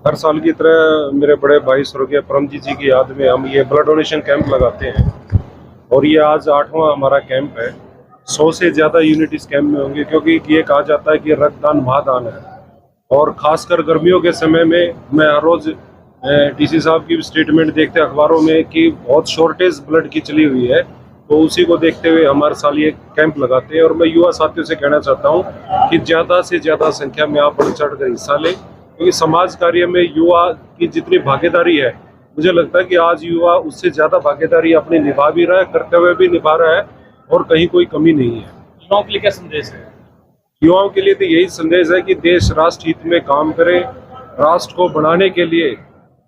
हर साल की तरह मेरे बड़े भाई स्वर्गीय परमजीत जी की याद में हम ये ब्लड डोनेशन कैंप लगाते हैं और ये आज 8वां हमारा कैंप है। 100 से ज़्यादा यूनिट इस कैंप में होंगे क्योंकि ये कहा जाता है कि रक्तदान महादान है। और ख़ासकर गर्मियों के समय में मैं हर रोज़ डीसी साहब की स्टेटमेंट देखते अखबारों में कि बहुत शॉर्टेज ब्लड की चली हुई है, तो उसी को देखते हुए हम हर साल ये कैंप लगाते हैं। और मैं युवा साथियों से कहना चाहता हूँ कि ज़्यादा से ज़्यादा संख्या में आप बढ़ चढ़ कर हिस्सा लें, क्योंकि समाज कार्य में युवा की जितनी भागीदारी है, मुझे लगता है कि आज युवा उससे ज़्यादा भागीदारी अपनी निभा भी रहा है, करते हुए भी निभा रहा है और कहीं कोई कमी नहीं है। युवाओं के लिए क्या संदेश है? युवाओं के लिए तो यही संदेश है कि देश राष्ट्र हित में काम करे, राष्ट्र को बनाने के लिए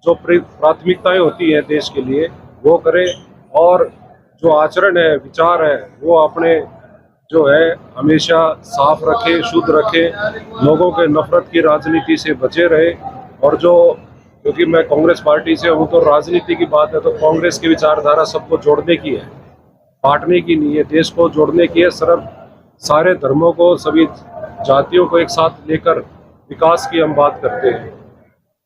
जो प्राथमिकताएं होती हैं देश के लिए वो करे, और जो आचरण है, विचार है, वो अपने जो है हमेशा साफ रखे, शुद्ध रखे, लोगों के नफरत की राजनीति से बचे रहे। और क्योंकि मैं कांग्रेस पार्टी से हूँ, तो राजनीति की बात है तो कांग्रेस की विचारधारा सबको जोड़ने की है, बांटने की नहीं है, देश को जोड़ने की है। सिर्फ सारे धर्मों को, सभी जातियों को एक साथ लेकर विकास की हम बात करते हैं।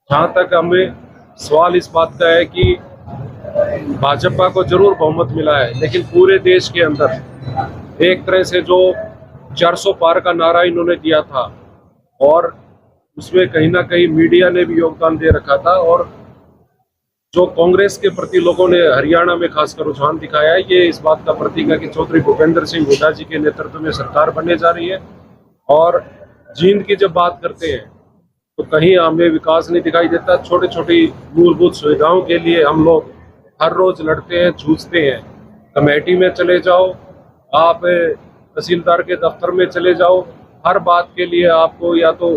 जहाँ तक हमें सवाल इस बात का है कि भाजपा को जरूर बहुमत मिला है, लेकिन पूरे देश के अंदर एक तरह से जो 400 पार का नारा इन्होंने दिया था और उसमें कहीं ना कहीं मीडिया ने भी योगदान दे रखा था, और जो कांग्रेस के प्रति लोगों ने हरियाणा में खासकर रुझान दिखाया है, ये इस बात का प्रतीक है कि चौधरी भूपेंद्र सिंह हुड्डा जी के नेतृत्व में सरकार बनने जा रही है। और जींद की जब बात करते हैं तो कहीं हमें विकास नहीं दिखाई देता। छोटी छोटी मूलभूत सुविधाओं के लिए हम लोग हर रोज लड़ते हैं, जूझते हैं। कमेटी में चले जाओ, आप तहसीलदार के दफ्तर में चले जाओ, हर बात के लिए आपको या तो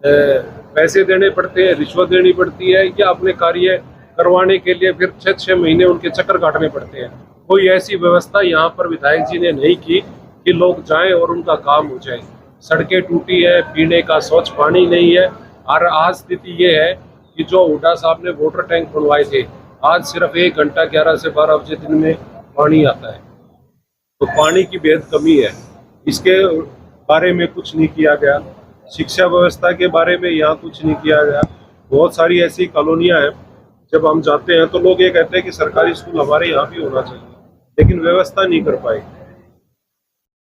पैसे देने पड़ते हैं, रिश्वत देनी पड़ती है, या अपने कार्य करवाने के लिए फिर 6-6 महीने उनके चक्कर काटने पड़ते हैं। कोई ऐसी व्यवस्था यहाँ पर विधायक जी ने नहीं की कि लोग जाएं और उनका काम हो जाए। सड़कें टूटी है, पीने का स्वच्छ पानी नहीं है। और आज स्थिति ये है कि जो हुड्डा साहब ने वाटर टैंक बनवाए थे, आज सिर्फ 1 घंटा 11 से 12 बजे दिन में पानी आता है। तो पानी की बेहद कमी है, इसके बारे में कुछ नहीं किया गया। शिक्षा व्यवस्था के बारे में यहाँ कुछ नहीं किया गया। बहुत सारी ऐसी कॉलोनियाँ हैं, जब हम जाते हैं तो लोग ये कहते हैं कि सरकारी स्कूल हमारे यहाँ भी होना चाहिए, लेकिन व्यवस्था नहीं कर पाए।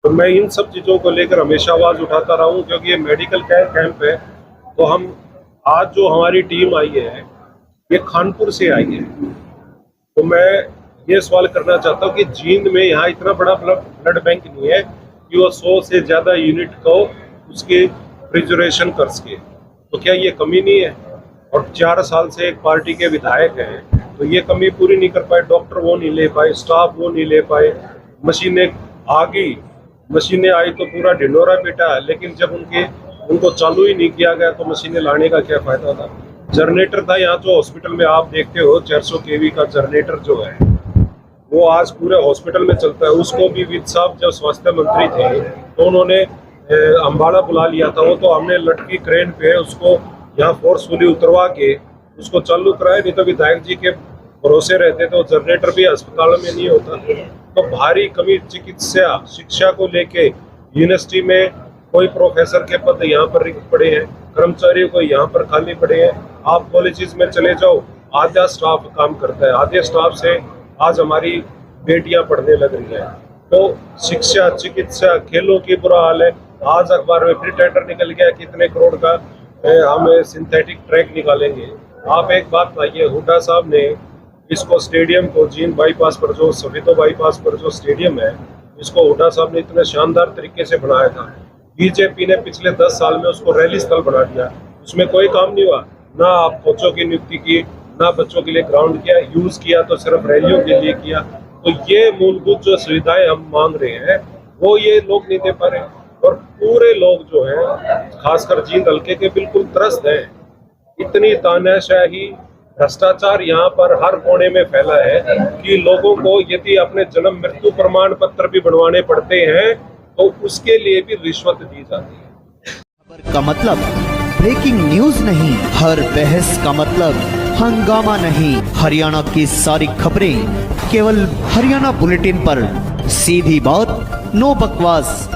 तो मैं इन सब चीज़ों को लेकर हमेशा आवाज़ उठाता रहा हूँ, क्योंकि ये मेडिकल कैंप है। तो हम आज जो हमारी टीम आई है, ये खानपुर से आई है। तो मैं ये सवाल करना चाहता हूँ कि जींद में यहाँ इतना बड़ा ब्लड बैंक नहीं है कि वो 100 से ज़्यादा यूनिट को उसके प्रिजर्वेशन कर सके। तो क्या ये कमी नहीं है? और 4 साल से एक पार्टी के विधायक हैं, तो ये कमी पूरी नहीं कर पाए। डॉक्टर वो नहीं ले पाए, स्टाफ वो नहीं ले पाए, मशीनें आ गई, मशीनें आई तो पूरा ढिंडोरा पीटा, लेकिन जब उनको चालू ही नहीं किया गया तो मशीनें लाने का क्या फायदा था? जनरेटर था यहाँ जो हॉस्पिटल में आप देखते हो, 400 केवी का जनरेटर जो है वो आज पूरे हॉस्पिटल में चलता है। उसको भी विद साहब जब स्वास्थ्य मंत्री थे तो उन्होंने अम्बाड़ा बुला लिया था। वो तो हमने लटकी क्रेन पे उसको यहाँ फोर्सफुली उतरवा के उसको चालू कराया, नहीं तो विधायक जी के भरोसे रहते तो जनरेटर भी अस्पताल में नहीं होता। तो भारी कमी चिकित्सा शिक्षा को लेके यूनिवर्सिटी में कोई प्रोफेसर के पद यहाँ पर रिक्त पड़े हैं, कर्मचारियों को यहाँ पर खाली पड़े हैं। आप कॉलेजेस में चले जाओ, आधा स्टाफ काम करता है, आधे स्टाफ से आज हमारी बेटियां पढ़ने लग रही हैं। तो शिक्षा, चिकित्सा, खेलों की बुरा हाल है। आज अखबार में फिर टेंडर निकल गया, कितने करोड़ का हम सिंथेटिक ट्रैक निकालेंगे। आप एक बात बताइए, हुड्डा साहब ने इसको स्टेडियम को जींद बाईपास पर, जो सफेदो बाईपास पर जो स्टेडियम है, इसको हुड्डा साहब ने इतने शानदार तरीके से बनाया था। बीजेपी ने पिछले 10 साल में उसको रैली स्थल बना दिया, उसमें कोई काम नहीं हुआ। ना आप कोचों की नियुक्ति की, ना बच्चों के लिए ग्राउंड किया, यूज किया तो सिर्फ रैलियों के लिए किया। तो ये मूलभूत जो सुविधाएं हम मांग रहे हैं वो ये लोग नहीं दे पा रहे, और पूरे लोग जो हैं खासकर जींद हल्के के बिल्कुल त्रस्त हैं। इतनी तानाशाही, भ्रष्टाचार यहाँ पर हर कोने में फैला है कि लोगों को यदि अपने जन्म मृत्यु प्रमाण पत्र भी बनवाने पड़ते हैं तो उसके लिए भी रिश्वत दी जाती है। खबर का मतलब ब्रेकिंग न्यूज नहीं, हर बहस का मतलब हंगामा नहीं। हरियाणा की सारी खबरें केवल हरियाणा बुलेटिन पर, सीधी बात, नो बकवास।